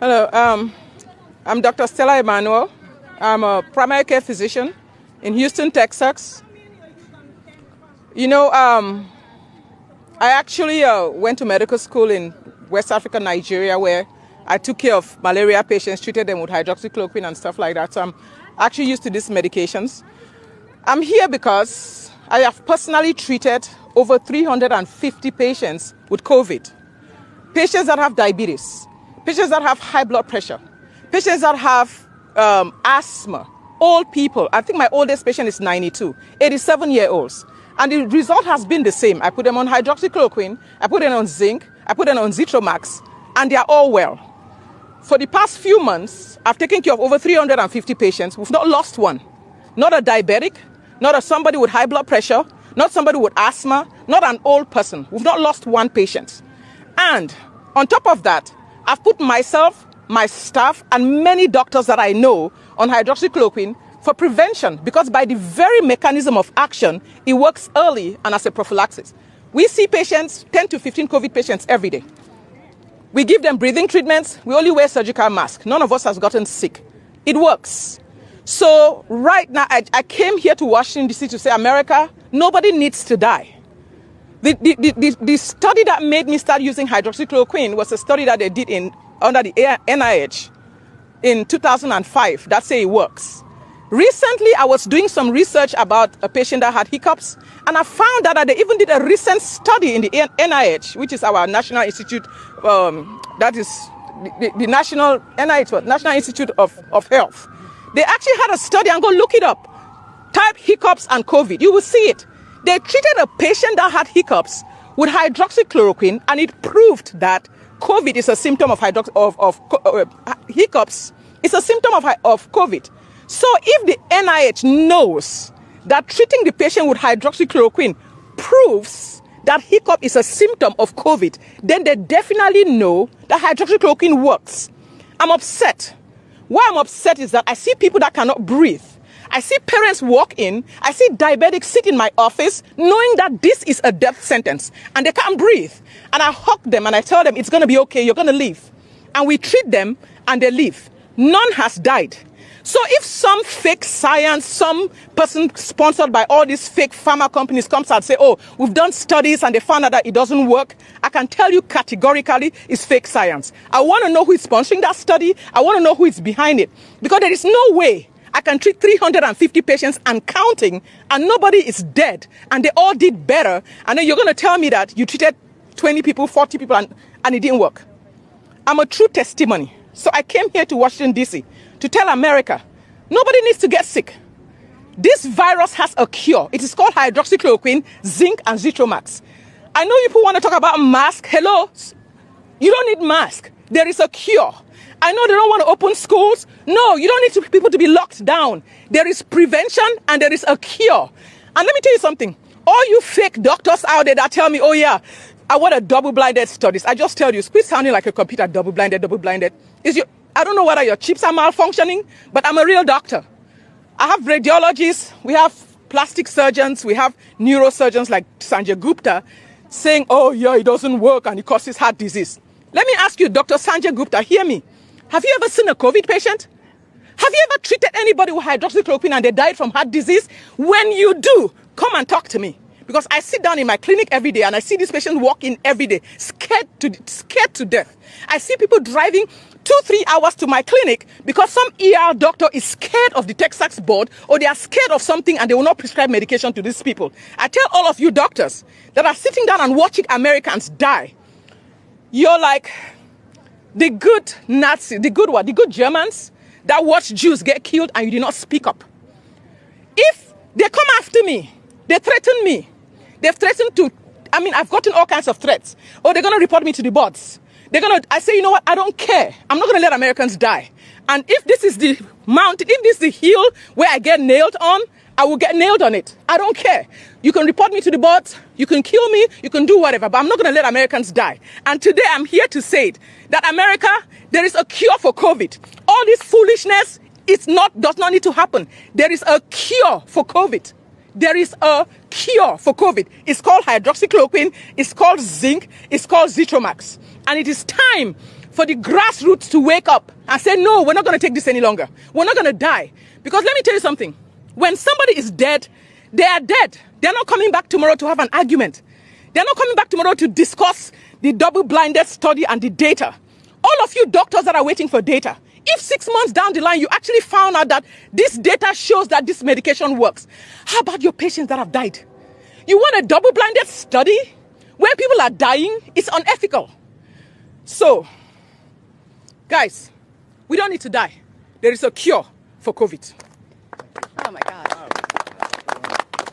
Hello, I'm Dr. Stella Emmanuel. I'm a primary care physician in Houston, Texas. I actually went to medical school in West Africa, Nigeria, where I took care of malaria patients, treated them with hydroxychloroquine and stuff like that. So I'm actually used to these medications. I'm here because I have personally treated over 350 patients with COVID. Patients that have diabetes, patients that have high blood pressure, patients that have asthma, old people. I think my oldest patient is 92, 87-year-olds. And the result has been the same. I put them on hydroxychloroquine, I put them on zinc, I put them on Zitromax, and they are all well. For the past few months, I've taken care of over 350 patients. We've not lost one. Not a diabetic, not a somebody with high blood pressure, not somebody with asthma, not an old person. We've not lost one patient. And on top of that, I've put myself, my staff, and many doctors that I know on hydroxychloroquine for prevention, because by the very mechanism of action, it works early and as a prophylaxis. We see patients, 10 to 15 COVID patients every day. We give them breathing treatments. We only wear surgical masks. None of us has gotten sick. It works. So right now, I came here to Washington, D.C. to say, America, nobody needs to die. The study that made me start using hydroxychloroquine was a study that they did under the NIH in 2005 that say it works. Recently, I was doing some research about a patient that had hiccups, and I found out that they even did a recent study in the NIH, which is our National Institute, that is the National NIH, National Institute of Health. They actually had a study, and go look it up. Type hiccups and COVID. You will see it. They treated a patient that had hiccups with hydroxychloroquine, and it proved that COVID is a symptom of hiccups. It's a symptom of COVID. So if the NIH knows that treating the patient with hydroxychloroquine proves that hiccup is a symptom of COVID, then they definitely know that hydroxychloroquine works. I'm upset. Why I'm upset is that I see people that cannot breathe. I see parents walk in, I see diabetics sit in my office knowing that this is a death sentence and they can't breathe. And I hug them and I tell them it's going to be okay, you're going to live. And we treat them and they live. None has died. So if some fake science, some person sponsored by all these fake pharma companies comes and say, oh, we've done studies and they found out that it doesn't work, I can tell you categorically it's fake science. I want to know who is sponsoring that study. I want to know who is behind it. Because there is no way I can treat 350 patients and counting, and nobody is dead, and they all did better, and then you're going to tell me that you treated 20 people, 40 people, and it didn't work. I'm a true testimony. So I came here to Washington, D.C. to tell America, nobody needs to get sick. This virus has a cure. It is called hydroxychloroquine, zinc, and Zitromax. I know people want to talk about mask. Hello? You don't need mask. There is a cure. I know they don't want to open schools. No, you don't need people to be locked down. There is prevention and there is a cure. And let me tell you something. All you fake doctors out there that tell me, oh yeah, I want a double-blinded studies. I just tell you, quit sounding like a computer, double-blinded. I don't know whether your chips are malfunctioning, but I'm a real doctor. I have radiologists, we have plastic surgeons, we have neurosurgeons like Sanjay Gupta saying, oh yeah, it doesn't work and it causes heart disease. Let me ask you, Dr. Sanjay Gupta, hear me. Have you ever seen a COVID patient? Have you ever treated anybody with hydroxychloroquine and they died from heart disease? When you do, come and talk to me. Because I sit down in my clinic every day and I see these patients walk in every day, scared to death. I see people driving 2-3 hours to my clinic because some ER doctor is scared of the Texas board, or they are scared of something and they will not prescribe medication to these people. I tell all of you doctors that are sitting down and watching Americans die, you're like the good Nazis, the good Germans that watch Jews get killed and you did not speak up. If they come after me, they threaten me. They've threatened to, I've gotten all kinds of threats. Oh, they're going to report me to the boards. I say, you know what, I don't care. I'm not going to let Americans die. And if this is the mountain, if this is the hill where I get nailed on, I will get nailed on it. I don't care. You can report me to the boards, you can kill me, you can do whatever, but I'm not going to let Americans die. And today I'm here to say it, that America, there is a cure for COVID. All this foolishness does not need to happen. There is a cure for COVID. There is a cure for COVID. It's called hydroxychloroquine, it's called zinc, it's called Zitromax. And it is time for the grassroots to wake up and say, no, we're not going to take this any longer. We're not going to die. Because let me tell you something. When somebody is dead, they are dead. They're not coming back tomorrow to have an argument. They're not coming back tomorrow to discuss the double-blinded study and the data. All of you doctors that are waiting for data, if 6 months down the line you actually found out that this data shows that this medication works, how about your patients that have died? You want a double-blinded study when people are dying? It's unethical. So, guys, we don't need to die. There is a cure for COVID. Oh my God.